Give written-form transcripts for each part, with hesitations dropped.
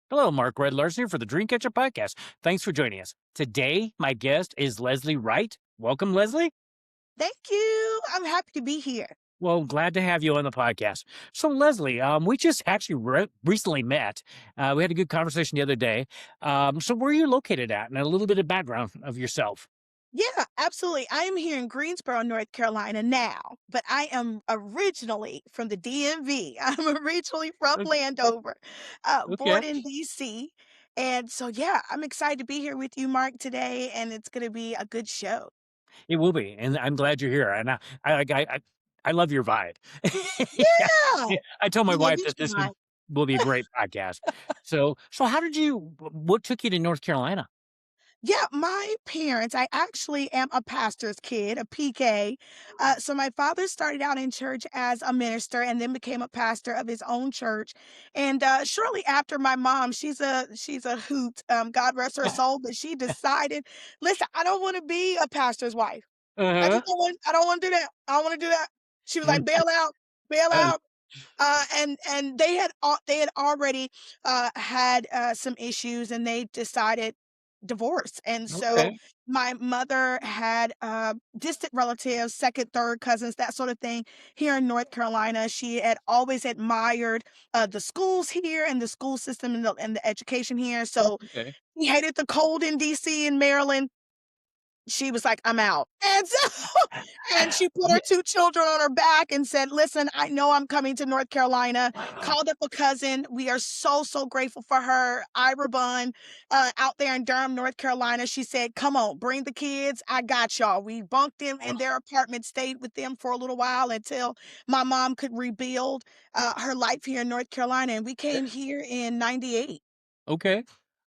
Hello, Mark Larsen here for the Dreamcatcher podcast. Thanks for joining us. Today, my guest is Leslie Wright. Welcome, Leslie. Thank you. I'm happy to be here. Well, glad to have you on the podcast. So, Leslie, we just actually recently met. We had a good conversation the other day. So, where are you located at, and a little bit of background of yourself? Yeah, absolutely. I am here in Greensboro, North Carolina now, but I am originally from the DMV. I'm originally from O- Landover, Okay, born in DC. And so, yeah, I'm excited to be here with you, Mark, today, and it's going to be a good show. it will be, and I'm glad you're here. And I love your vibe. Yeah, Yeah. yeah, I told my Yeah, wife you that should this mind. will be a great podcast. So how did you? What took you to North Carolina? Yeah, my parents, I actually am a pastor's kid, a PK. So my father started out in church as a minister and then became a pastor of his own church. And shortly after my mom, she's a hoot, God rest her soul, but she decided, listen, I don't want to be a pastor's wife. Uh I don't want to do that. I don't want to do that. She was like, huh. bail out, bail Uh, out. And they had already had some issues, and they decided divorce. And so okay. my mother had distant relatives, second, third cousins, that sort of thing here in North Carolina. She had always admired the schools here and the school system and the education here. So Okay. he hated the cold in DC and Maryland. She was like, "I'm out." And so and she put her Yeah. 2 children on her back and said, "Listen, I know I'm coming to North Carolina." Called up a cousin. We are so, so grateful for her, Ira Bunn, out there in Durham, North Carolina. She said, "Come on, bring the kids. I got y'all." We bunked them in their apartment, stayed with them for a little while until my mom could rebuild, her life here in North Carolina, and we came here in '98. Okay.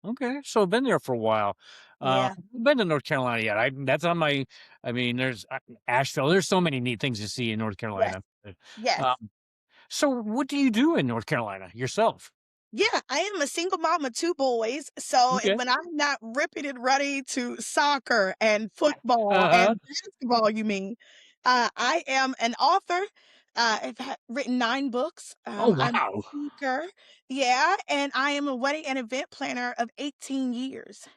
Okay. So I've been there for a while. Yeah. Been to North Carolina yet? That's on my. I mean, there's Asheville. There's so many neat things to see in North Yes. Carolina. Yes. Um, so what do you do in North Carolina yourself? Yeah, I am a single mom of 2 boys, so Okay. when I'm not ripping and running to soccer and football Uh huh. and basketball, you mean, I am an author. I've written 9 books. Oh I'm a wow. speaker. Yeah, and I am a wedding and event planner of 18 years.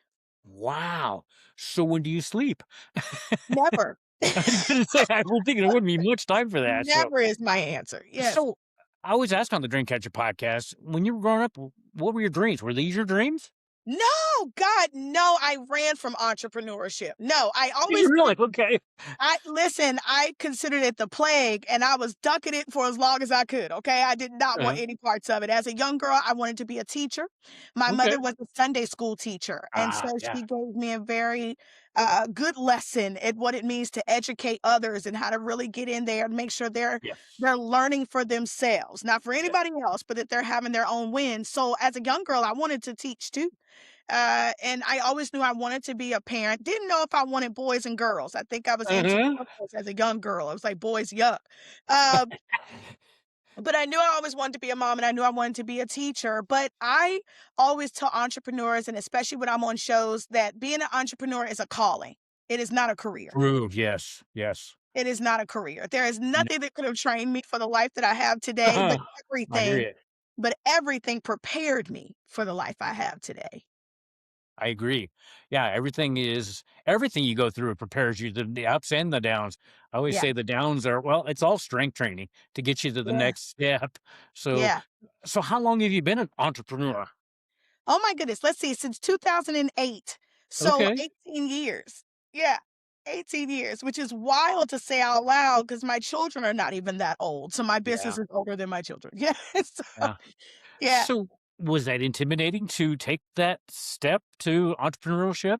Wow. So when do you sleep? Never. I was gonna say I don't think there wouldn't be much time for that. So Never is my answer. Yes. so I always ask on the Dreamcatcher podcast when you were growing up, what were your dreams? Were these your dreams? No, God, no, I ran from entrepreneurship. No, I Did you always really? Okay. I listen, I considered it the plague, and I was ducking it for as long as I could, okay? I did not want Uh-huh. any parts of it. As a young girl, I wanted to be a teacher. My Okay. mother was a Sunday school teacher, and so Ah, yeah. she gave me a very, good lesson at what it means to educate others and how to really get in there and make sure Yes. they're learning for themselves, not for Yeah. anybody else, but that they're having their own wins. So as a young girl, I wanted to teach too. And I always knew I wanted to be a parent. Didn't know if I wanted boys and girls. I think I was into Uh-huh. girls as a young girl. I was like, boys, yuck. Um, but I knew I always wanted to be a mom and I knew I wanted to be a teacher. But I always tell entrepreneurs, and especially when I'm on shows, that being an entrepreneur is a calling. It is not a career. True. Yes. Yes. It is not a career. There is No. nothing that could have trained me for the life that I have today, Uh-huh. I hear everything, you. but everything prepared me for the life I have today. I agree. Yeah, everything you go through, it prepares you, the ups and the downs. I always Yeah. say the downs are, well, it's all strength training to get you to the Yeah. next step. So Yeah. so how long have you been an entrepreneur? Oh my goodness, let's see, since 2008. So Okay. 18 years. Yeah, 18 years, which is wild to say out loud because my children are not even that old. So my Yeah. business is older than my children. Yeah. So, Yeah. yeah. So was that intimidating to take that step to entrepreneurship?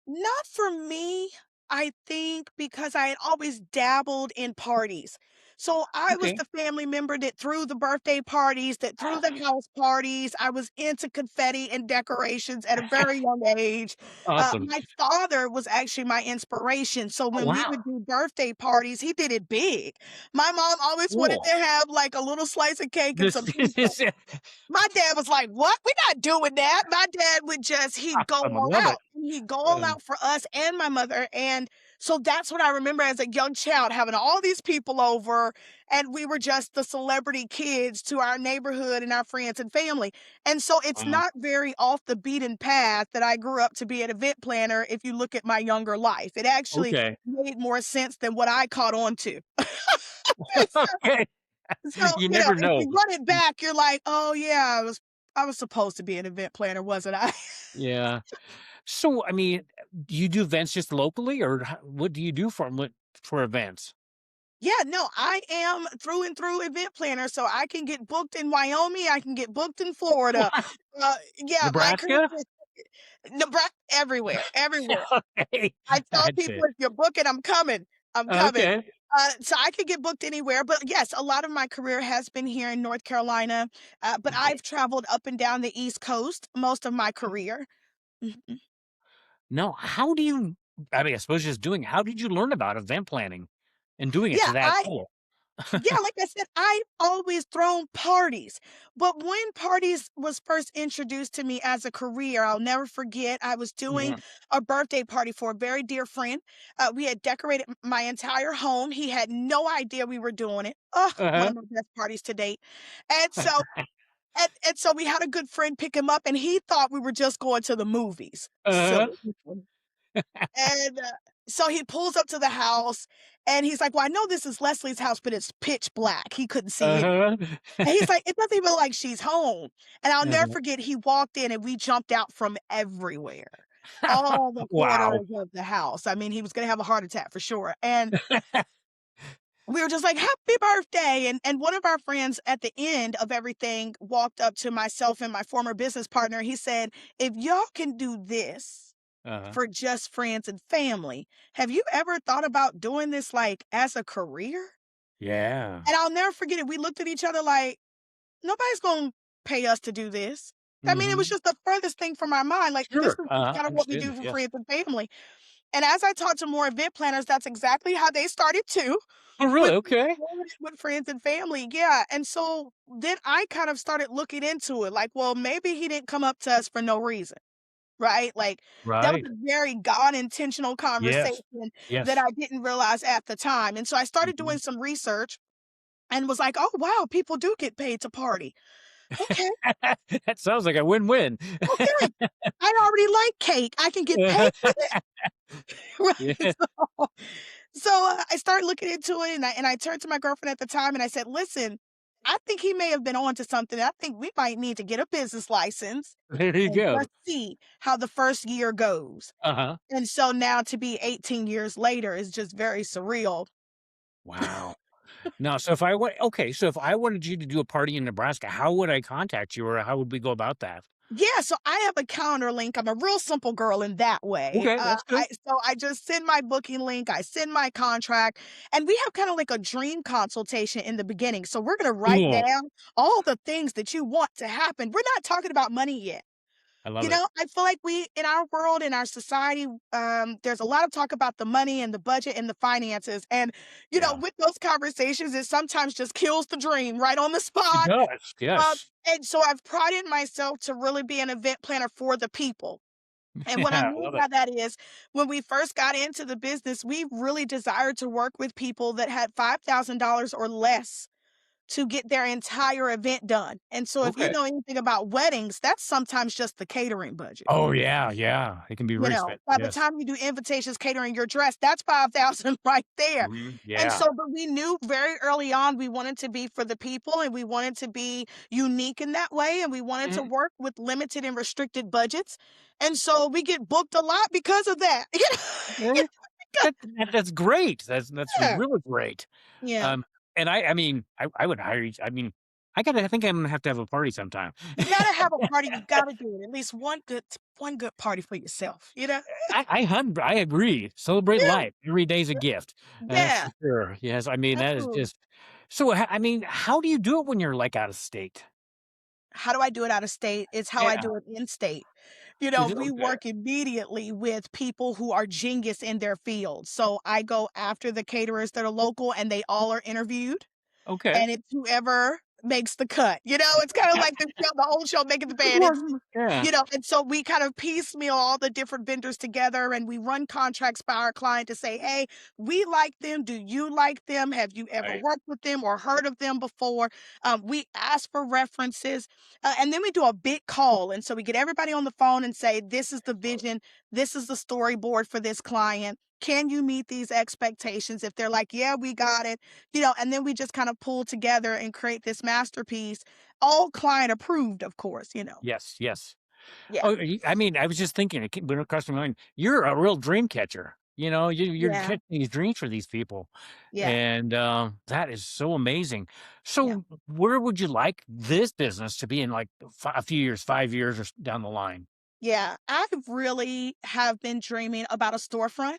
Not for me, I think, because I had always dabbled in parties. So I was Okay. the family member that threw the birthday parties, that threw the house parties. I was into confetti and decorations at a very young age. Awesome. My father was actually my inspiration. So Oh, when we wow. would do birthday parties, he did it big. My mom always wanted to Cool. have like a little slice of cake and This some pizza. is My dad was like, "What? We're not doing that." My dad would just he'd go awesome. I all love out. it. He'd go all Um, out for us and my mother, and So that's what I remember as a young child, having all these people over, and we were just the celebrity kids to our neighborhood and our friends and family. And so it's Wow. not very off the beaten path that I grew up to be an event planner if you look at my younger life. It actually Okay. made more sense than what I caught on to. Okay. So, You never if know. you run it back, you're like, "Oh, yeah, I was supposed to be an event planner, wasn't I?" Yeah. So, I mean, do you do events just locally, or what do you do for events? Yeah, no, I am through and through event planner, so I can get booked in Wyoming, I can get booked in Florida. Yeah, my career Nebraska? is everywhere, everywhere. Okay. I tell That's people, it. "If you're booking, I'm coming, I'm coming." Okay. So I could get booked anywhere, but yes, a lot of my career has been here in North Carolina, but Okay. I've traveled up and down the East Coast most of my career. Mhm. Now, I mean, I suppose just doing how did you learn about event planning and doing it Yeah, to that I full? Yeah, like I said, I've always thrown parties, but when parties was first introduced to me as a career, I'll never forget, I was doing Mhm. a birthday party for a very dear friend. We had decorated my entire home. He had no idea we were doing it. Oh, one Uh-huh. of my best parties to date. And so and so we had a good friend pick him up, and he thought we were just going to the movies. Uh-huh. Silly. And, so he pulls up to the house, and he's like, "Well, I know this is Leslie's house, but it's pitch black." He couldn't see any. Uh-huh. And he's like, "It doesn't even look like she's home." And I'll never Uh-huh. forget, he walked in and we jumped out from everywhere, all the Wow. corners of the house. I mean, he was gonna have a heart attack for sure. And we were just like, "Happy birthday." And one of our friends at the end of everything walked up to myself and my former business partner. He said, "If y'all can do this Uh-huh. for just friends and family, have you ever thought about doing this, like, as a career?" Yeah. And I'll never forget it. We looked at each other like, "Nobody's gonna pay us to do this." I mean, it was Mhm. just the furthest thing from my mind, like, this Sure. is Uh-huh. kind of what we Understood. do for Yes. friends and family. And as I talked to more event planners, that's exactly how they started too, Oh, really? with Okay. doing it with friends and family, yeah. And so then I kind of started looking into it, like, well, maybe he didn't come up to us for no reason, right? Like, that was Right. a very God intentional Yes. conversation that Yes. I didn't realize at the time. And so I started doing Mhm. some research and was like, "Oh, wow, people do get paid to party. Okay, That sounds like a win-win. okay. I already like cake. I can get paid for this." Right? Yeah. So I started looking into it, and I turned to my girlfriend at the time, and I said, "Listen, I think he may have been on to something. I think we might need to get a business license There you and go. just see how the first year goes." Uh-huh. And so now to be 18 years later is just very surreal. Wow. Now, so if I wa okay, so if I wanted you to do a party in Nebraska, how would I contact you, or how would we go about that? Yeah, so I have a calendar link. I'm a real simple girl in that way. Okay, that's good. I just send my booking link, I send my contract, and we have kinda like a dream consultation in the beginning. So we're gonna write Cool. down all the things that you want to happen. We're not talking about money yet. I love it. I feel like we in our world, in our society, there's a lot of talk about the money and the budget and the finances. And, Yeah. with those conversations, it sometimes just kills the dream right on the It spot. does, Um, yes. and so I've prided myself to really be an event planner for the people. And what I Yeah, I mean love it. by that is when we first got into the business, we really desired to work with people that had $5,000 or less to get their entire event done. And so if you Okay. know anything about weddings, that's sometimes just the catering budget. Oh, yeah, yeah. It can be very expensive, By the yes. time you do invitations, catering, your dress, that's 5,000 right there. Mhm. And Yeah. so, but we knew very early on we wanted to be for the people and we wanted to be unique in that way. And we wanted to Mhm. work with limited and restricted budgets. And so we get booked a lot because of that. Okay. That's great. That's Yeah. really great. Yeah. Um, and I mean, I would hire you. I mean, I think I'm gonna have to have a party sometime. You gotta have a party. You gotta do it. At least one good party for yourself. I agree. Celebrate Yeah. life. Every day's a gift. That's Yeah. for sure. Yes, I mean, that is Absolutely. just so, I mean, how do you do it when you're, like, out of state? How do I do it out of state? It's how I Yeah. do it in state. Is it We okay? work immediately with people who are genius in their field. So I go after the caterers that are local and they all are interviewed. Okay. And it's whoever makes the cut. It's kind of like the old show making the band. Yeah. And so we kind of piecemeal all the different vendors together and we run contracts by our client to say, hey, we like them. Do you like them? Have you ever Right. worked with them or heard of them before? We ask for references and then we do a big call. And so we get everybody on the phone and say, this is the vision. This is the storyboard for this client. Can you meet these expectations? If they're like, yeah, we got it, and then we just kind of pull together and create this masterpiece, all client approved, of course. Yes, yes. Yeah. Oh, I mean, I was just thinking, it went across my mind. You're a real dream catcher. You're Yeah. catching these dreams for these people, Yeah. and that is so amazing. Yeah. So, where would you like this business to be in like a few years, 5 years or down the line? Yeah. I really have been dreaming about a storefront,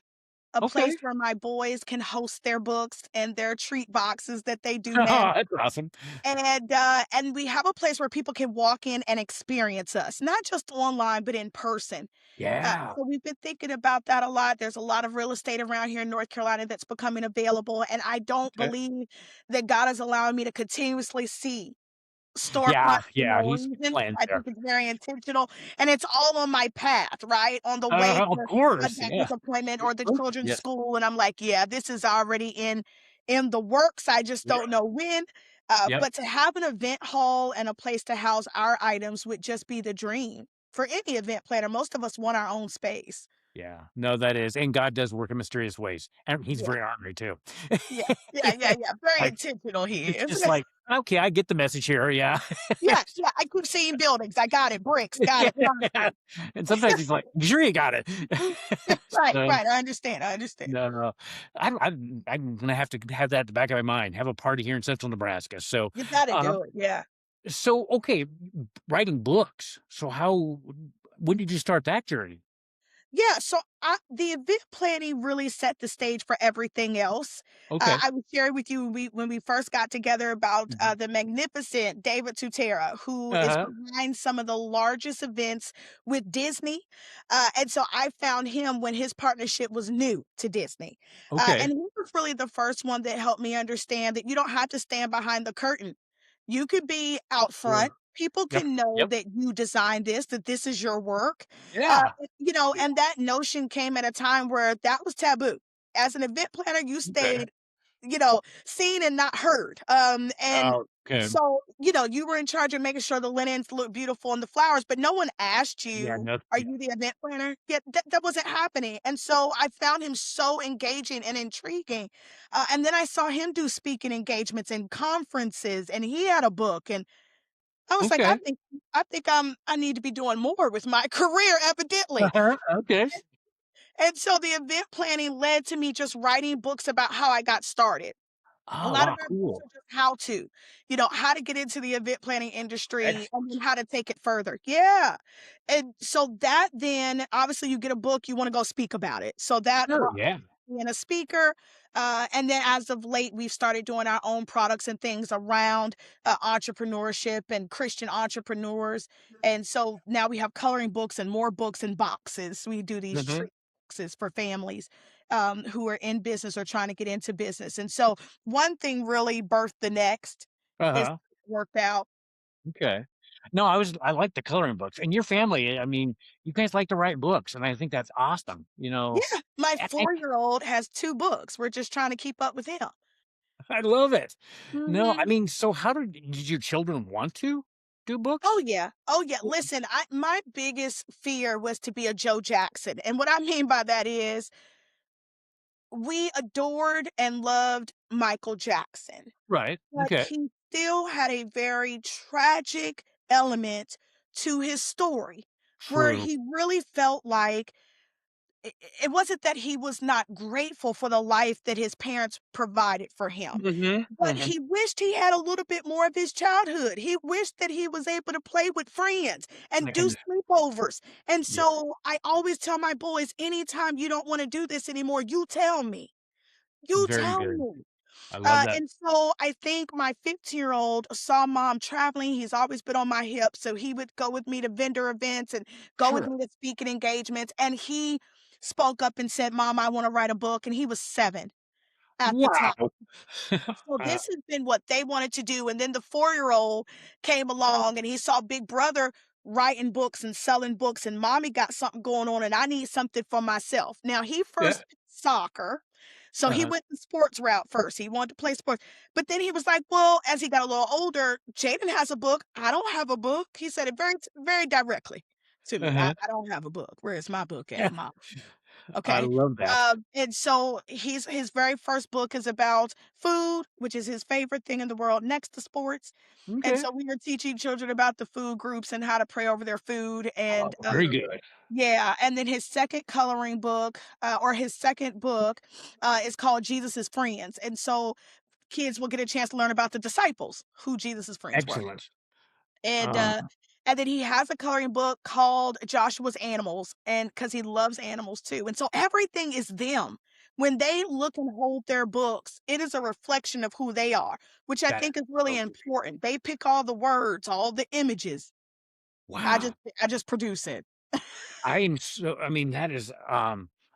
a place Okay, where my boys can host their books and their treat boxes that they do man. that's awesome. And we have a place where people can walk in and experience us, not just online, but in person. Yeah. So we've been thinking about that a lot. There's a lot of real estate around here in North Carolina that's becoming available, and I don't Okay. believe that God is allowing me to continuously see storefront Yeah, for yeah. no He's reason. planned I there. think it's very intentional, and it's all on my path, right? On the way Of to a course. Yeah. dentist appointment or the children's Yes. school, and I'm like, "Yeah, this is already in the works, I just Yeah. don't know when." Yep. But to have an event hall and a place to house our items would just be the dream for any event planner. Most of us want our own space. Yeah. No, that is, and God does work in mysterious ways, and He's Yeah, very ornery too. yeah, yeah, yeah, yeah, very Like, intentional he it's is. just like, okay, I get the message here. Yeah. Yeah, yeah, I keep seeing buildings, I got it, bricks, got Yeah. it, concrete. And sometimes He's like, "You sure you got it?" Right, So, right, I understand. no, no. I'm gonna have to have that at the back of my mind. Have a party here in Central Nebraska. So, You gotta uh, do it, yeah. okay, writing books. So when did you start that journey? Yeah, so the event planning really set the stage for everything else. Okay. I was sharing with you when we first got together about Mhm. the magnificent David Tutera, who is Uh-huh. behind some of the largest events with Disney. And so I found him when his partnership was new to Disney. And Okay. he was really the first one that helped me understand that you don't have to stand behind the curtain. You could be out front. Sure. People Yep. can know Yep. that you designed this, that this is your work. Yeah. And that notion came at a time where that was taboo. As an event planner, you Okay. stayed, seen and not heard. And Okay. so, you were in charge of making sure the linens look beautiful and the flowers, but no one asked Yeah, you, no, are yeah. you the event planner? Yeah, that wasn't happening. And so I found him so engaging and intriguing. And then I saw him do speaking engagements and conferences, and he had a book. And I was like, Okay. I think I need to be doing more with my career, evidently. Uh-huh. Okay. And so the event planning led to me just writing books about how I got started. A Oh, lot of wow, our books cool. are just how to, how to get into the event planning industry Excellent. and then how to take it further. Yeah. And so that then obviously you get a book, you want to go speak about it. So that Sure, brought yeah. being a speaker. And then as of late, we've started doing our own products and things around entrepreneurship and Christian entrepreneurs. And so now we have coloring books and more books and boxes. We do these Mhm. treat boxes for families who are in business or trying to get into business. And so one thing really birthed the next is Uh-huh. worked out. Okay. No, I like the coloring books, and your family, I mean, you guys like to write books, and I think that's awesome, Yeah, my I 4-year-old has 2 books. We're just trying to keep up with him. I love it. No, I Mhm. mean, so how did your children want to do Oh, books? yeah. Oh, yeah. Listen, my biggest fear was to be a Joe Jackson, and what I mean by that is we adored and loved Michael Jackson, Right, but okay. he still had a very tragic element to his story where True. he really felt like it wasn't that he was not grateful for the life that his parents provided for him, Mhm, but mhm. he wished he had a little bit more of his childhood. He wished that he was able to play with friends and do And sleepovers. And yeah, so I always tell my boys, anytime you don't want to do this anymore, you tell me. You very tell good. me. I love that. And so I think my 15-year-old saw mom traveling. He's always been on my hip. So he would go with me to vendor events and go with Sure. me to speaking engagements. And he spoke up and said, Mom, I want to write a book. And he was 7. at the time. Wow. So this has been what they wanted to do, and then the four-year-old came along, and he saw big brother writing books and selling books, and mommy got something going on, and I need something for myself. Now he Yeah. first picked soccer, so he Uh-huh. went the sports route first. He wanted to play sports, but then he was like, "Well," as he got a little older, "Jaden has a book. I don't have a book." He said it very directly to me. Uh-huh. I don't have a book. Where's my book at, mom? I Okay. love that. And so his very first book is about food, which is his favorite thing in the world next to sports. And Okay. so we are teaching children about the food groups and how to pray over their food. Oh, And very good. yeah, and then his second coloring book, or his second book, is called Jesus' Friends. And so kids will get a chance to learn about the disciples, who Jesus' friends were. Excellent. And, Um, uh, and then he has a coloring book called Joshua's Animals, and because he loves animals too, and so everything is them. When they look and hold their books, it is a reflection of who they are, which I that is think is really so great. important. They pick all the words, all the images. I just Wow. I just produce it. I mean, that is,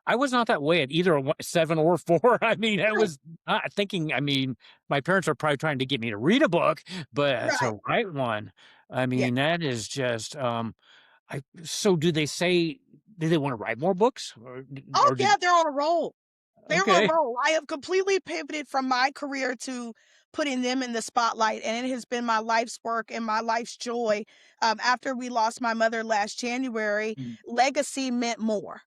I was not that way at either 7 or 4. I mean, I Right, was not thinking, I mean, my parents are probably trying to get me to read a book, but right, to write one, I yeah. mean, that is just, so do they wanna write more books Oh, or yeah, did they're on a roll. They're on a okay. roll. I have completely pivoted from my career to putting them in the spotlight, and it has been my life's work and my life's joy. After we lost my mother last January, Mm, legacy meant more.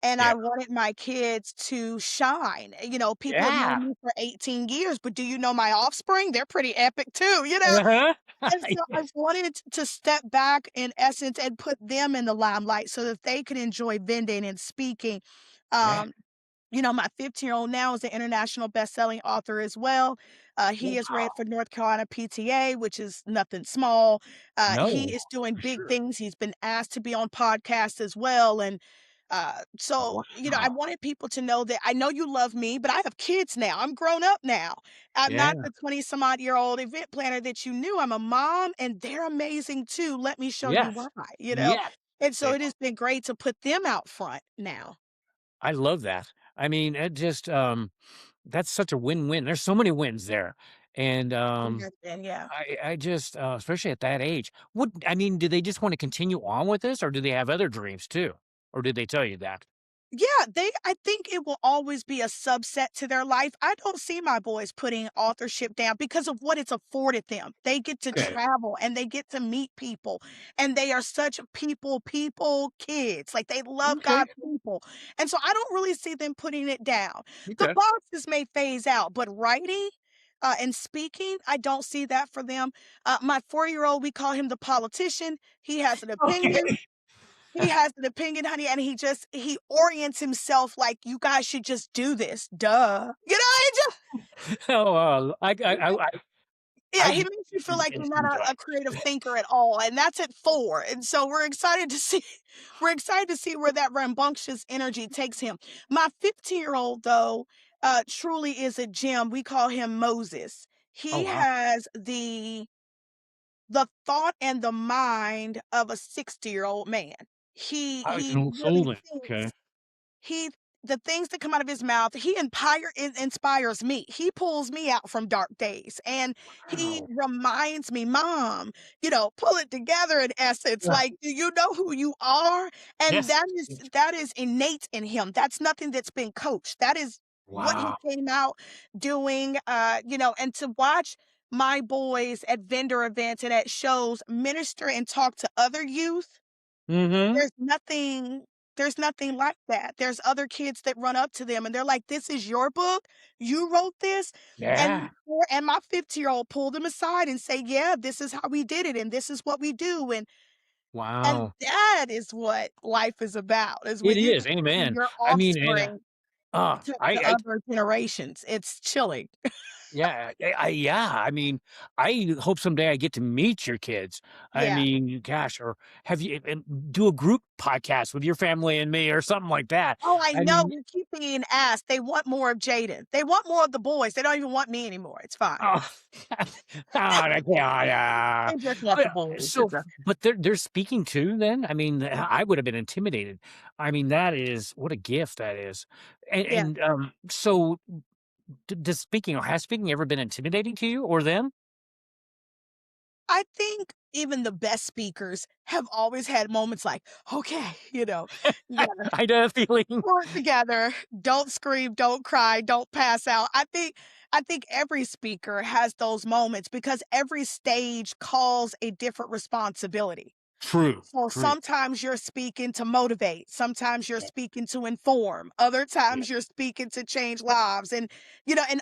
And yeah. I wanted my kids to shine. You know, people have Yeah. known me for 18 years, but do you know my offspring? They're pretty epic too, you know? Uh-huh. And so I Yes. wanted to step back in essence and put them in the limelight so that they could enjoy vending and speaking. Yeah. Um, you know, my 15-year-old now is an international best-selling author as well. He has read Wow. for North Carolina PTA, which is nothing small. He No, is doing for big sure. things. He's been asked to be on podcasts as well. And so, you know, I Wow. wanted people to know that I know you love me, but I have kids now. I'm grown up now. I'm not Yeah. the 20 some odd year old event planner that you knew. I'm a mom, and they're amazing too. Let me show you Yes. why, you know? Yes. And so They it has been great to put them out front now. I love that. I mean, it just, that's such a win-win. There's so many wins there. And, It has been, yeah. I just, especially at that age, what I mean, do they just wanna continue on with this, or do they have other dreams too? Or did they tell you that? Yeah, I think it will always be a subset to their life. I don't see my boys putting authorship down because of what it's afforded them. They get to Okay. travel and they get to meet people, and they are such people kids. Like, they love Okay. God's people. And so I don't really see them putting it down. The Okay. boxes may phase out, but writing, and speaking, I don't see that for them. My 4-year-old, we call him the politician. He has an Okay. opinion. He has an opinion, honey, and he orients himself like, "You guys should just do this, duh." You know, he just Oh, yeah, I he makes you feel like you're not instant a creative thinker at all, and that's at 4, and so we're excited to see we're excited to see where that rambunctious energy takes him. My 15-year-old, though, truly is a gem. We call him Moses. Oh, He wow. has the thought and the mind of a 60-year-old man. I was He an old soul really then. Okay. thinks. He the things that come out of his mouth, he inspires me. He pulls me out from dark days, and he Wow. reminds me, "Mom, you know, pull it together in essence, Yeah. like, do you know who you are?" And Yes. that is innate in him. That's nothing that's been coached. That is what he Wow. came out doing, you know, and to watch my boys at vendor events and at shows minister and talk to other youth, Mhm. there's nothing there's nothing like that. There's other kids that run up to them and they're like, "This is your book? You wrote this?" Yeah. And my 50-year-old pulled them aside and say, "Yeah, this is how we did it, and this is what we do." And Wow. that is what life is about, is It when you get is, to see amen. your I mean, and, offspring to I other generations. It's chilling. yeah, yeah, I mean, I hope someday I get to meet your kids. I Yeah. mean, gosh, or have you and do a group podcast with your family and me or something like that. Oh, I I know, mean, we keep being asked. They want more of Jaden. They want more of the boys. They don't even want me anymore. It's fine. oh, oh, yeah. They just want the boys. So, but they're speaking too then? I mean, I would have been intimidated. I mean, that is what a gift that is. Yeah. So does speaking or has speaking ever been intimidating to you or them? I think even the best speakers have always had moments like, "Okay," you gotta I know that feeling. pull it together, don't scream, don't cry, don't pass out. I think every speaker has those moments because every stage calls a different responsibility. True, So true. sometimes you're speaking to motivate, sometimes you're Yeah, speaking to inform, other yeah, times you're speaking to change lives. And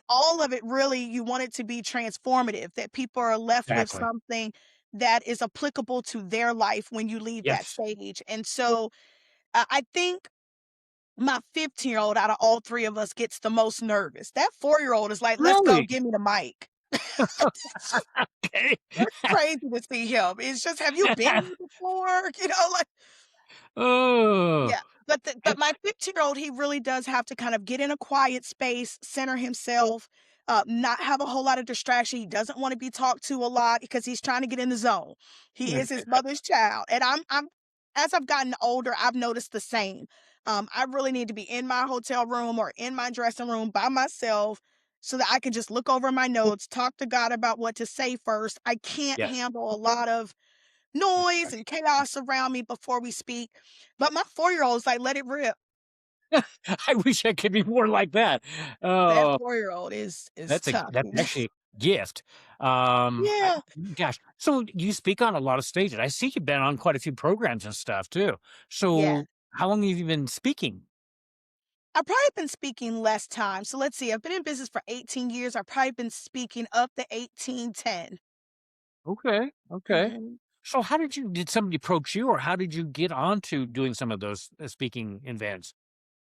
all of it really, you want it to be transformative, that people are left with exactly. something that is applicable to their life when you leave that Yes. stage. And so I think my 15-year-old out of all three of us gets the most nervous. That 4-year-old is like, let's go, Really? give me the mic. Okay. It's crazy to see him. It's just, have you been here before? Like, Oh, yeah, but and my 15-year-old, he really does have to kind of get in a quiet space, center himself, not have a whole lot of distraction. He doesn't wanna be talked to a lot because he's trying to get in the zone. He is his mother's child, and I'm as I've gotten older, I've noticed the same. I really need to be in my hotel room or in my dressing room by myself so that I can just look over my notes, talk to God about what to say first. I can't yes. handle a lot of noise and chaos around me before we speak. But my 4-year-old is like, "Let it rip." I wish I could be more like that. That Oh, 4-year-old is tough. that's actually a gift. Yeah, Gosh, so you speak on a lot of stages. I see you've been on quite a few programs and stuff too. yeah. So how long have you been speaking? I've probably been speaking less time. So let's see, I've been in business for 18 years. I've probably been speaking up to 1810. Okay, okay. Mhm. So how did somebody approach you or how did you get onto doing some of those speaking events?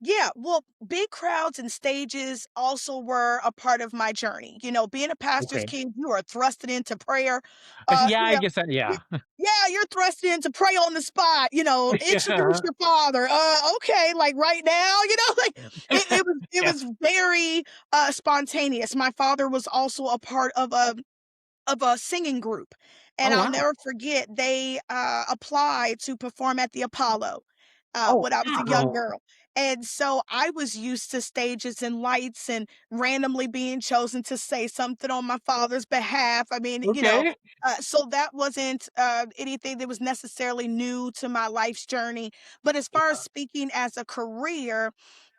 Yeah, well, big crowds and stages also were a part of my journey. Being a pastor's Okay. kid, you are thrusted into prayer. Yeah, You I know, guess that, y yeah. yeah, you're thrusted into pray on the spot, introduce Yeah. your father. Okay, like right now, like it was very spontaneous. My father was also a part of a singing group, Oh, and I'll wow. never forget they, applied to perform at the Apollo, Oh, when I was a young wow. girl, and so I was used to stages and lights and randomly being chosen to say something on my father's behalf. I mean, Okay. so that wasn't, anything that was necessarily new to my life's journey, but as far as Yeah. speaking as a career,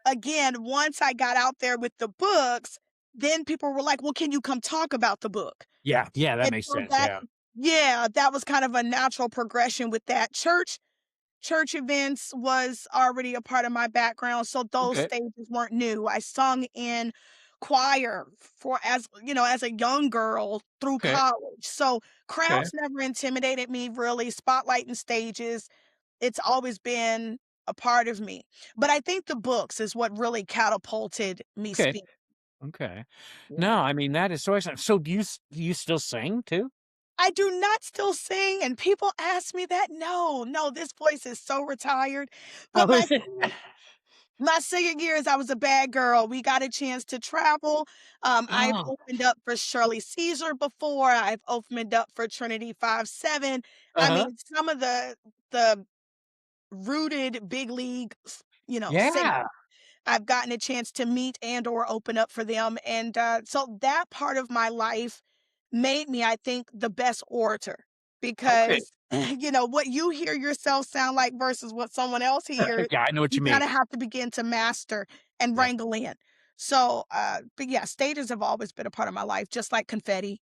again, once I got out there with the books, then people were like, "Well, can you come talk about the book?" Yeah, yeah, that And makes so sense, yeah. yeah, that was kind of a natural progression with that. Church events was already a part of my background, so those Okay, stages weren't new. I sung in choir for as a young girl through okay, college. So okay, crowds never intimidated me really, spotlighting stages, it's always been a part of me. But I think the books is what really catapulted me okay, speaking. okay. Yeah. No, I mean, that is so excellent. So do you still sing too? I do not still sing, and people ask me that. No, no, this voice is so retired. But Oh, my is it? my singing years, I was a bad girl. We got a chance to travel. I've Oh, opened up for Shirley Caesar before. I've opened up for Trinity 5-7. I uh-huh. mean, some of the rooted big league, singers. Yeah, I've gotten a chance to meet and or open up for them, and, so that part of my life made me, I think, the best orator okay. because, what you hear yourself sound like versus what someone else hears, Yeah, I know what you you mean. kinda have to begin to master and Yes. wrangle in. So, but yeah, stages have always been a part of my life, just like confetti.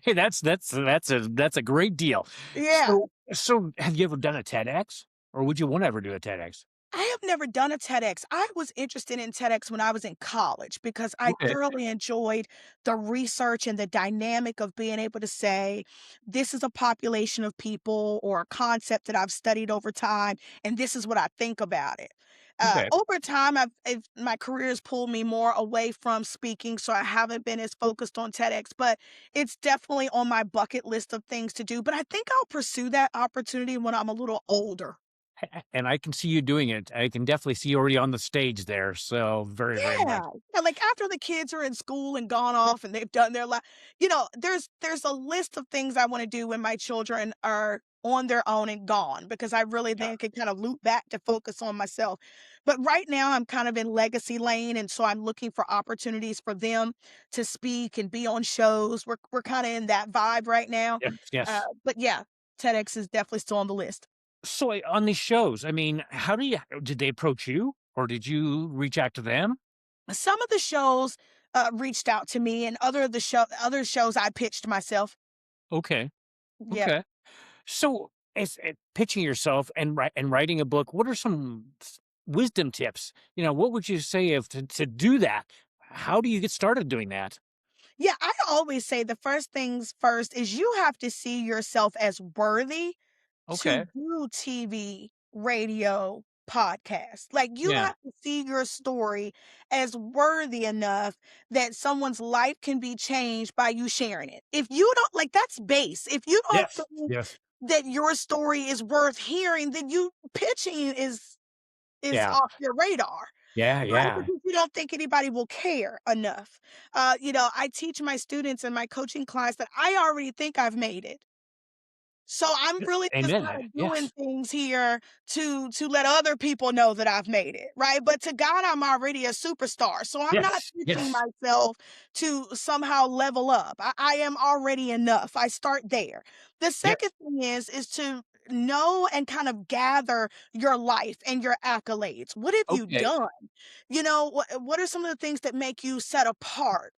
Hey, that's a great deal. Yeah. So have you ever done a TEDx? Or would you wanna ever do a TEDx? I have never done a TEDx. I was interested in TEDx when I was in college because I Okay, thoroughly enjoyed the research and the dynamic of being able to say, this is a population of people or a concept that I've studied over time, and this is what I think about it. okay, Over time, my career has pulled me more away from speaking, so I haven't been as focused on TEDx, but it's definitely on my bucket list of things to do. But I think I'll pursue that opportunity when I'm a little older. and I can see you doing it. I can definitely see you already on the stage there, so very, very much. Yeah. Yeah, like, after the kids are in school and gone off and they've done their there's a list of things I wanna do when my children are on their own and gone because I really Yeah. then could kind of loop back to focus on myself. But right now, I'm kind of in legacy lane, and so I'm looking for opportunities for them to speak and be on shows. We're kind of in that vibe right now. Yes, yes. But yeah, TEDx is definitely still on the list. So, on these shows, I mean, how do you did they approach you, or did you reach out to them? Some of the shows reached out to me, and other shows I pitched myself. Okay, Yep. okay. So, as pitching yourself and writing a book, what are some wisdom tips? What would you say if to do that? How do you get started doing that? Yeah, I always say the first things first is you have to see yourself as worthy to Okay. do TV, radio, podcast. Like, you Yeah. have to see your story as worthy enough that someone's life can be changed by you sharing it. If you don't like, that's base. If you don't Yes. think Yes. that your story is worth hearing, then you pitching is Yeah. off your radar. Yeah. Right? Yeah. Because you don't think anybody will care enough. I teach my students and my coaching clients that I already think I've made it. So I'm really just Amen. kind of doing Yes. things here to let other people know that I've made it, right? But to God, I'm already a superstar. So I'm not Yes. pitching Yes. myself to somehow level up. I am already enough. I start there. The second Yes. thing is to know and kind of gather your life and your accolades. What have you Okay. done? What are some of the things that make you set apart?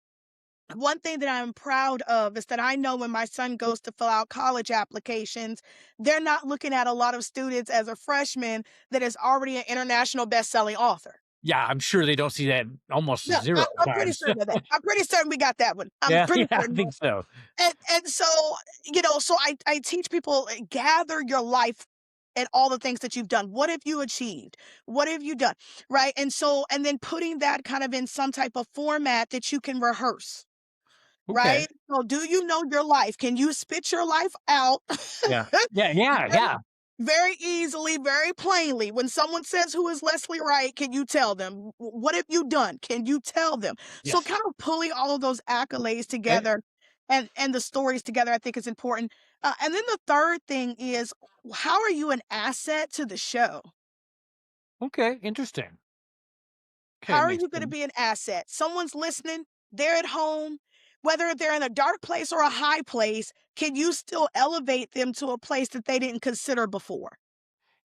One thing that I'm proud of is that I know when my son goes to fill out college applications, they're not looking at a lot of students as a freshman that is already an international best-selling author. Yeah. I'm sure they don't see that almost No, zero I'm pretty times. certain of that. I'm pretty certain we got that one. I'm Yeah. pretty Yeah. I certain. think so. And so, so I teach people, gather your life and all the things that you've done. What have you achieved? What have you done? Right? And then putting that kind of in some type of format that you can rehearse. Okay. Right? So do you know your life? Can you spit your life out Yeah. Yeah. Yeah. very, Yeah. very easily, very plainly? When someone says, "Who is Leslie Wright?" Can you tell them? What have you done? Can you tell them? So Yes. kind of pulling all of those accolades Okay. together and the stories together, I think is important. And then the third thing is, how are you an asset to the show? Okay. Interesting. Okay. How are Makes you gonna sense. be an asset? Someone's listening, they're at home, whether they're in a dark place or a high place, can you still elevate them to a place that they didn't consider before?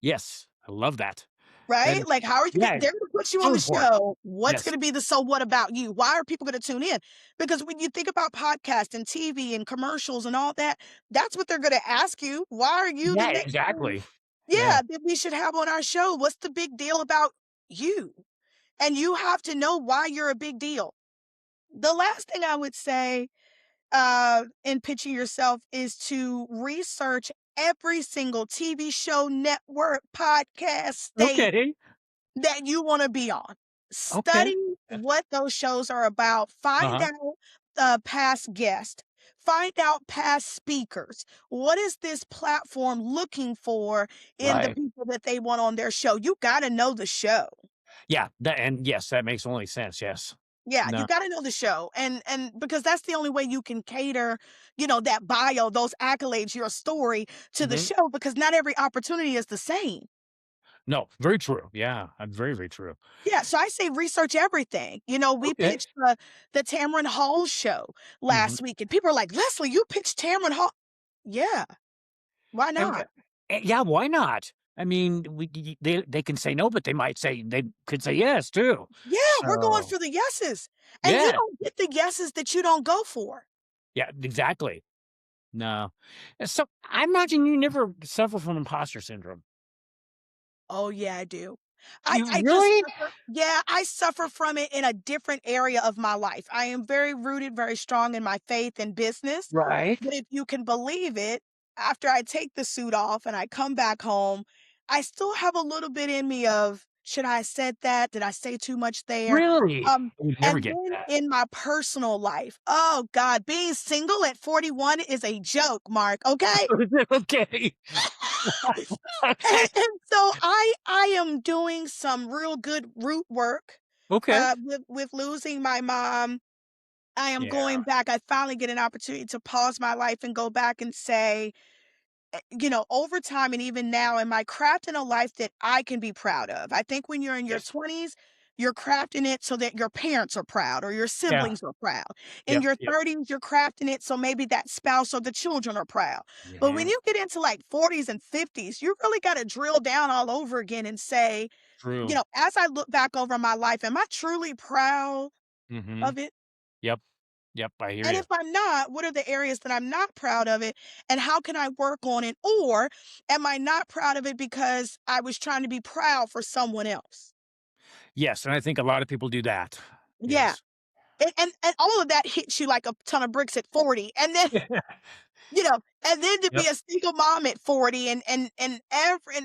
Yes. I love that. That Right? is, Like, how are you yeah. they're gonna put you on So the important. show. What's Yes. gonna be the "so what" about you? Why are people gonna tune in? Because when you think about podcasts and TV and commercials and all that, that's what they're gonna ask you. Why are you the Yeah. next thing, Exactly. Yeah. yeah, that we should have on our show? What's the big deal about you? And you have to know why you're a big deal. The last thing I would say, in pitching yourself is to research every single TV show, network, podcast, state Okay. that you wanna be on. Okay. Study what those shows are about. Find Uh-huh. out, past guests. Find out past speakers. What is this platform looking for in the Right. people that they want on their show? You gotta know the show. Yeah. That, and yes, that makes only sense. Yes. Yeah, you No. gotta know the show, and because that's the only way you can cater, that bio, those accolades, your story to the Mhm. show because not every opportunity is the same. No. Very true. Yeah. Very, very true. Yeah, so I say research everything. We Okay. pitched the Tamron Hall show Mhm. last week, and people are like, "Leslie, you pitched Tamron Hall." Yeah, why And not? yeah, why not? I mean, they can say no, but they could say yes too. Yeah, we're going So for the yeses, and you yeah, don't get the yeses that you don't go for. yeah, exactly. No, so I imagine you never suffer from imposter syndrome. Oh, yeah, I do. I You I just really? suffer yeah, I suffer from it in a different area of my life. I am very rooted, very strong in my faith and business, Right. but if you can believe it, after I take the suit off and I come back home, I still have a little bit in me of, "Should I have said that? Did I say too much there?" Really? Um, I would never and get then that. in my personal life, oh god, being single at 41 is a joke, Mark, okay? Okay. And Okay. and so I am doing some real good root work, Okay. with losing my mom. I am Yeah. going back. I finally get an opportunity to pause my life and go back and say, over time and even now, am I crafting a life that I can be proud of? I think when you're in your Yes. 20s, you're crafting it so that your parents are proud or your Yeah. siblings are proud. In Yep. your Yep. 30s, you're crafting it so maybe that spouse or the children are proud. But when Yeah. you get into like 40s and 50s, you really got to drill down all over again and say, True. as I look back over my life, am I truly proud Mhm. of it? Yep. Yep. I hear And you. if I'm not, what are the areas that I'm not proud of it? And how can I work on it? Or am I not proud of it because I was trying to be proud for someone else? Yes, and I think a lot of people do that. Yeah. Yes. And all of that hits you like a ton of bricks at 40. And then, you know, and then to be Yep. a single mom at 40 and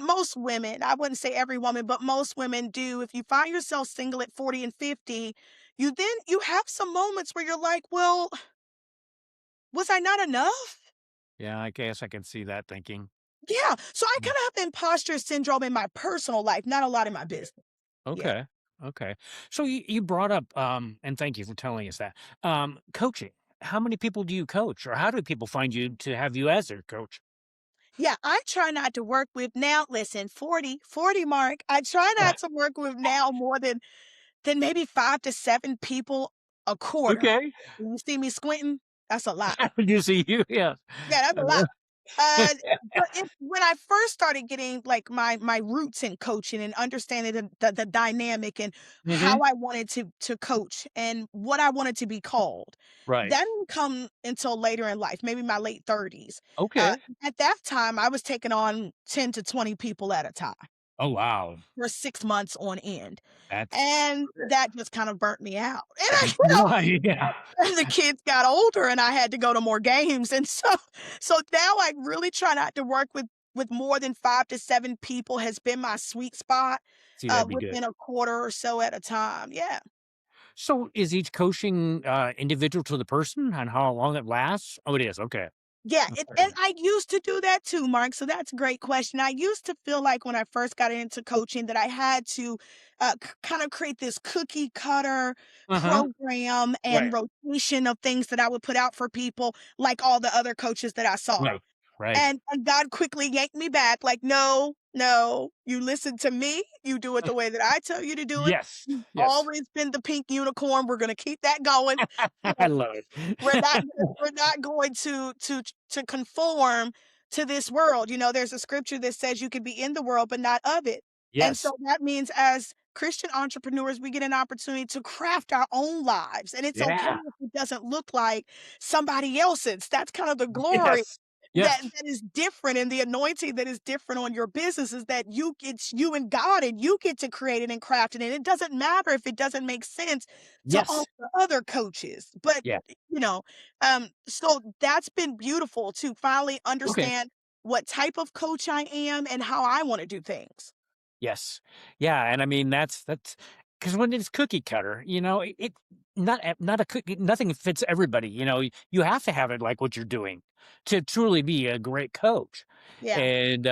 most women, I wouldn't say every woman, but most women do. If you find yourself single at 40 and 50, you have some moments where you're like, well, was I not enough? Yeah, I guess I can see that thinking. Yeah, so I Mm. kinda have imposter syndrome in my personal life, not a lot in my business. Yeah. Okay. Okay. So you brought up, and thank you for telling us that, coaching. How many people do you coach, or how do people find you to have you as their coach? Yeah, I try not to work with now listen, 40 mark, I try not to work with now more than maybe 5 to 7 people a quarter. Okay. When you see me squinting, that's a lot. You see you, yeah. Yeah, that's a lot. Uh, but when I first started getting, like, my roots in coaching and understanding the dynamic and how Mhm. I wanted to coach and what I wanted to be called, Right. that didn't come until later in life, maybe my late 30s. Okay. At that time, I was taking on 10 to 20 people at a time Oh, wow. for 6 months on end, That's and that just kind of burnt me out. And I right, yeah. as the kids got older and I had to go to more games, and so now I really try not to work with more than 5 to 7 people has been my sweet spot, See, that'd be good. within a quarter or so at a time, yeah. So is each coaching, individual to the person on how long it lasts? Oh, it is, okay. Yeah, and Okay. I used to do that too, Mark, so that's a great question. I used to feel like when I first got into coaching that I had to, kind of create this cookie cutter Uh-huh. program and Right, rotation of things that I would put out for people like all the other coaches that I saw. right, right. And God quickly yanked me back, like, "No, no, you listen to me, you do it the way that I tell you to do it. Yes, You've yes. always been the pink unicorn, we're gonna keep that going. You I know, love we're not it. we're not going to conform to this world." There's a scripture that says you can be in the world, but not of it. And so Yes, that means as Christian entrepreneurs, we get an opportunity to craft our own lives, and it's okay yeah, if it doesn't look like somebody else's. That's kind of the glory yes, that yes, that is different, and the anointing that is different on your business is that it's you and God, and you get to create it and craft it, and it doesn't matter if it doesn't make sense to all yes. the other coaches. But, Yeah, you know, so that's been beautiful to finally okay. understand what type of coach I am and how I wanna do things. Yes. Yeah, and I mean, that's because when it's cookie cutter, it not a cookie nothing fits everybody, you have to have it like what you're doing to truly be a great coach, Yeah. and,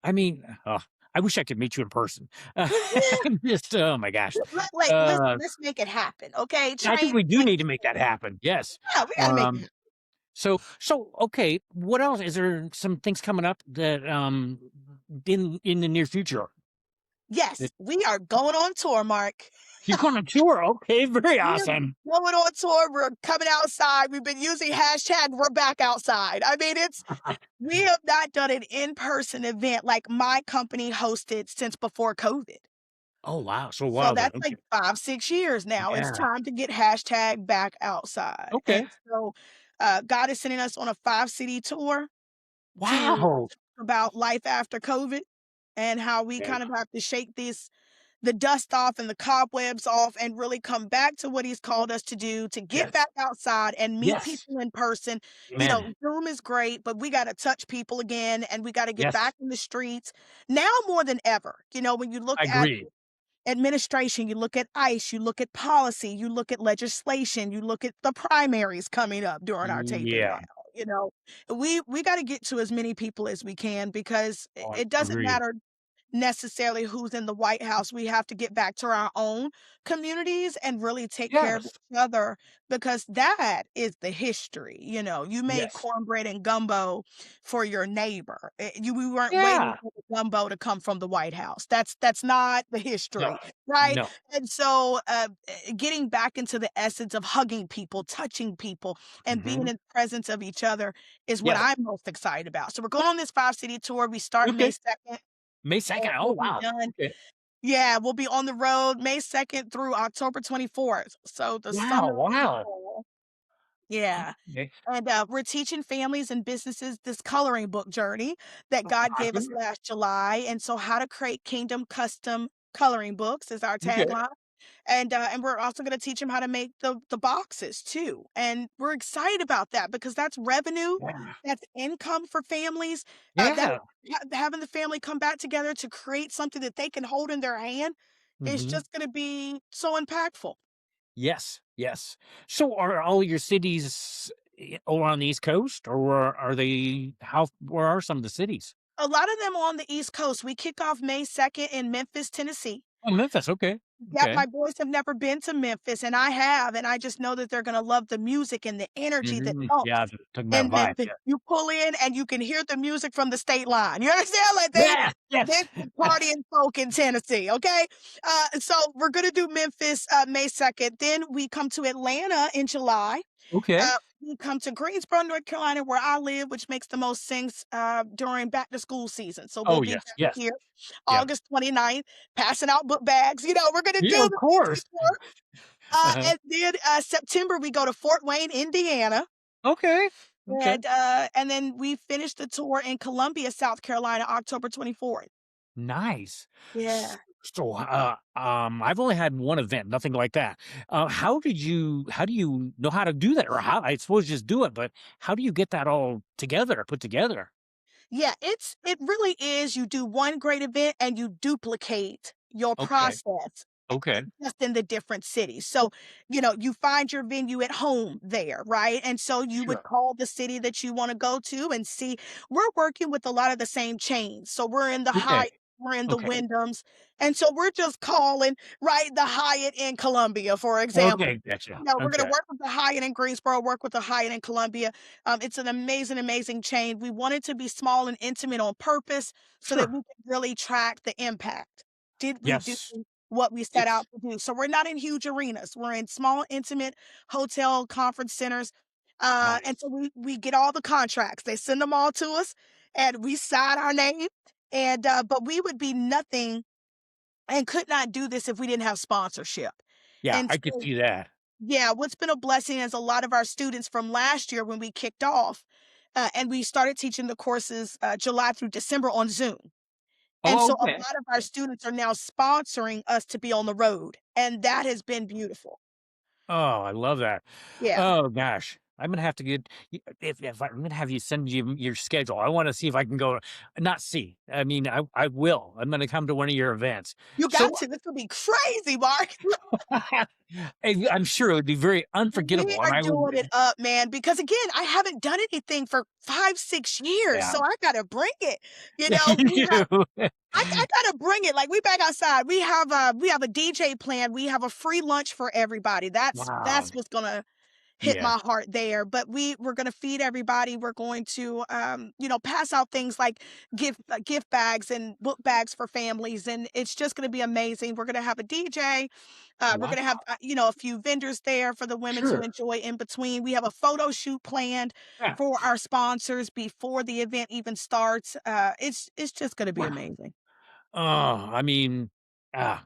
I mean, I wish I could meet you in person. Yeah, Just, oh my gosh. listen, Uh, let's make it happen, okay? I think Train we do like need to make that happen, yes. yeah, we gotta make it Um, so, okay, what else? Is there some things coming up that, in the near future? Yes, we are going on tour, Mark. You're going on tour? Okay, very We're awesome. going on tour, we're coming outside, we've been using hashtag we're back outside. I mean, we have not done an in-person event like my company hosted since before COVID. Oh, wow, so a So while then, that's okay. like 5, 6 years now. It's Yeah, time to get hashtag back outside. okay. And so, God is sending us on a 5-city tour to Wow. talk about life after COVID and how we Yeah, kind of have to shake the dust off and the cobwebs off and really come back to what he's called us to do, to get yes, back outside and meet yes, people in person. amen. Zoom is great, but we gotta touch people again, and we gotta get Yes, back in the streets now more than ever. When you look I at agree. administration, you look at ICE, you look at policy, you look at legislation, you look at the primaries coming up during our taping Yeah, now. You know, we got to get to as many people as we can because oh, I it doesn't agree. matter necessarily who's in the White House. We have to get back to our own communities and really take care of Yes. each other because that is the history. You know, you made Yes. cornbread and gumbo for your neighbor. We weren't waiting Yeah. for the gumbo to come from the White House. That's not the No. history, right? No. And so, getting back into the essence of hugging people, touching people, and being in Mhm. the presence of each other is what Yes. I'm most excited about. So we're going on this 5-city tour. We start May Okay. 2nd, May and 2nd. Oh, we'll be wow. done. Okay. Yeah, we'll be on the road May 2nd through October 24th. So the Wow, summer is wow. full. Yeah. Okay. And, we're teaching families and businesses this coloring book journey that God gave us Awesome. last July. And so how to create kingdom custom coloring books is our Okay. tagline. And we're also gonna teach them how to make the boxes too, and we're excited about that because that's revenue, Yeah. that's income for families, that Yeah. having the family come back together to create something that they can hold in their hand is Mhm. just gonna be so impactful. Yes, yes. So are all your cities over on the East Coast, or are they where are some of the cities? A lot of them are on the East Coast. We kick off May 2nd in Memphis, Tennessee. Oh, Memphis, okay. Yep, Okay. my boys have never been to Memphis, and I have, and I just know that they're gonna love the music and the energy that Mhm. pumps Yeah, talking about in vibe, Memphis. yeah. You pull in and you can hear the music from the state line. You understand? Like Yes, this yes. is partying folk in Tennessee, okay? So we're gonna do Memphis May 2nd. Then we come to Atlanta in July. Okay. We come to Greensboro, North Carolina, where I live, which makes the most sense during back to school season. So we'll Oh, be yes, back yes. here Yeah. August 29th, passing out book bags. You know, we're gonna do Yeah, of the city course. tour. Uh-huh. And then September we go to Fort Wayne, Indiana, Okay. Okay. and then we finish the tour in Columbia, South Carolina, October 24th. Nice. Yeah. So, I've only had one event, nothing like that. How do you know how to do that? Or how, I suppose just do it, but how do you get that all together, put together? Yeah, it really is. You do one great event and you duplicate your Okay. process Okay. just in the different cities. So, you know, you find your venue at home there, right? And so you would Sure. call the city that you want to go to and see. We're working with a lot of the same chains. So we're in the Okay. Hyatt, we're in the Okay. Wyndhams. And so we're just calling, right, the Hyatt in Columbia, for example. Okay. Gotcha. You know, we're gonna Okay. work with the Hyatt in Greensboro, work with the Hyatt in Columbia. It's an amazing, amazing chain. We want it to be small and intimate on purpose so that Sure. we can really track the impact. Did we do Yes. what we set Yes. out to do? So we're not in huge arenas. We're in small, intimate hotel conference centers. And Nice. so we get all the contracts. They send them all to us and we sign our name. And but we would be nothing and could not do this if we didn't have sponsorship. Yeah, And I could so see that. yeah, what's been a blessing is a lot of our students from last year when we kicked off, and we started teaching the courses July through December on Zoom. And Oh, so a okay. lot of our students are now sponsoring us to be on the road, and that has been beautiful. Oh, I love that. Yeah. Oh gosh. I'm gonna have to get if I'm gonna have you send you your schedule. I want to see if I can go. Not see. I mean, I will. I'm gonna come to one of your events. You got So to. This would be crazy, Mark. I'm sure it would be very We unforgettable, and are I would. doing it up, man, because again, I haven't done anything for 5, 6 years, Yeah. so I gotta bring it. You know, we have I gotta bring it. Like we back outside. We have a DJ plan. We have a free lunch for everybody. Wow. That's what's gonna hit Yes. my heart there. But we're gonna feed everybody. We're going to pass out things like gift bags and book bags for families, and it's just gonna be amazing. We're gonna have a DJ. We're Wow. gonna have a few vendors there for the women to Sure. enjoy in between. We have a photo shoot planned Yeah. for our sponsors before the event even starts. It's just gonna be Wow. amazing. Oh, I mean, ah,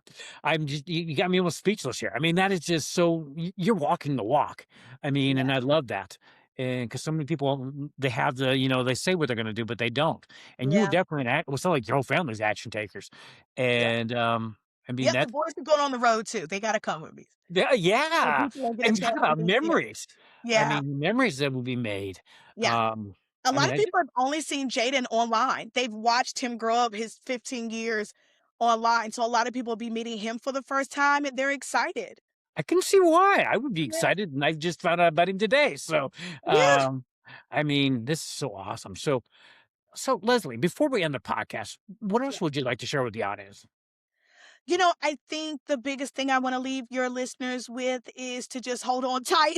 you got me almost speechless here. I mean, that is just so you're walking the walk. I mean, Yeah, and I love that. And because so many people, they have they say what they're going to do, but they don't. And you were yeah, definitely well, it's not like your whole family's action takers. yeah. And I mean, Yep, the that, boys are going on the road too. They gotta come with me. yeah, So yeah. people don't get a And talk chance to about meet yeah. memories. I Yeah, mean, memories that will be made. yeah. Um, A I lot mean, of people have only seen Jaden online. They've watched him grow up his 15 years online, so a lot of people will be meeting him for the first time, and they're excited. I can see why. I would be Yeah, excited, and I just found out about him today. So, yeah. um, I mean, this is so awesome. So, So, Leslie, before we end the podcast, what Yeah. else would you like to share with the audience? I think the biggest thing I wanna leave your listeners with is to just hold on tight.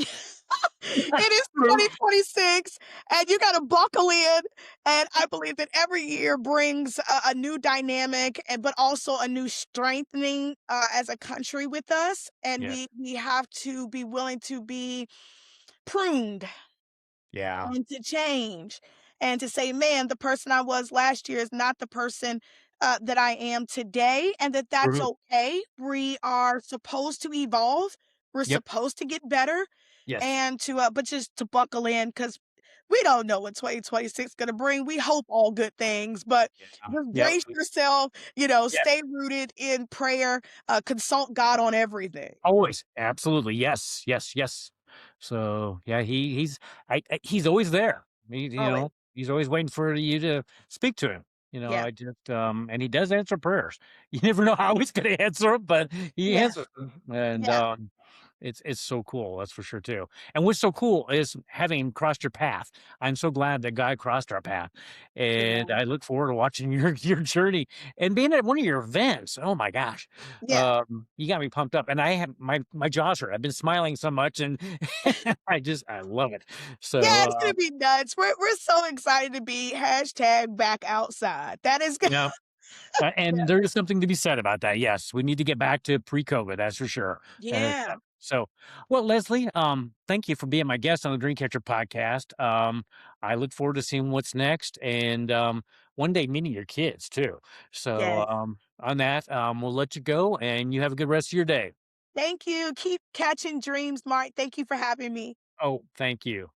It is True. 2026, and you gotta buckle in, and I believe that every year brings a new dynamic, but also a new strengthening, as a country with us, and Yeah. we have to be willing to be pruned Yeah. and to change and to say, man, the person I was last year is not the person that I am today, and that that's True. okay. We are supposed to evolve. We're Yep. supposed to get better, Yes. and but just to buckle in because we don't know what 2026 is going to bring. We hope all good things, but Yeah. just Yep. brace yourself, Yeah. stay rooted in prayer, consult God on everything. Always. Absolutely. Yes. Yes. Yes. So yeah, he's he's always there. Always. He's always waiting for you to speak to him. Yeah. I just and he does answer prayers. You never know how he's going to answer them, but he Yeah. answers them. And Yeah. it's so cool. That's for sure too. And what's so cool is having crossed your path. I'm so glad that guy crossed our path, and Yeah. I look forward to watching your journey and being at one of your events. Oh my gosh, Yeah. you got me pumped up, and I have my jaws hurt. I've been smiling so much, and I love it. So, Yeah, it's gonna be nuts. We're so excited to be hashtag back outside. That is you good. know, and there is something to be said about that. Yes, we need to get back to pre-COVID. That's for sure. Yeah. So, well, Leslie, thank you for being my guest on the Dreamcatcher podcast. I look forward to seeing what's next, and one day meeting your kids too. So, Yes. on that, we'll let you go, and you have a good rest of your day. Thank you. Keep catching dreams, Mark. Thank you for having me. Oh, thank you.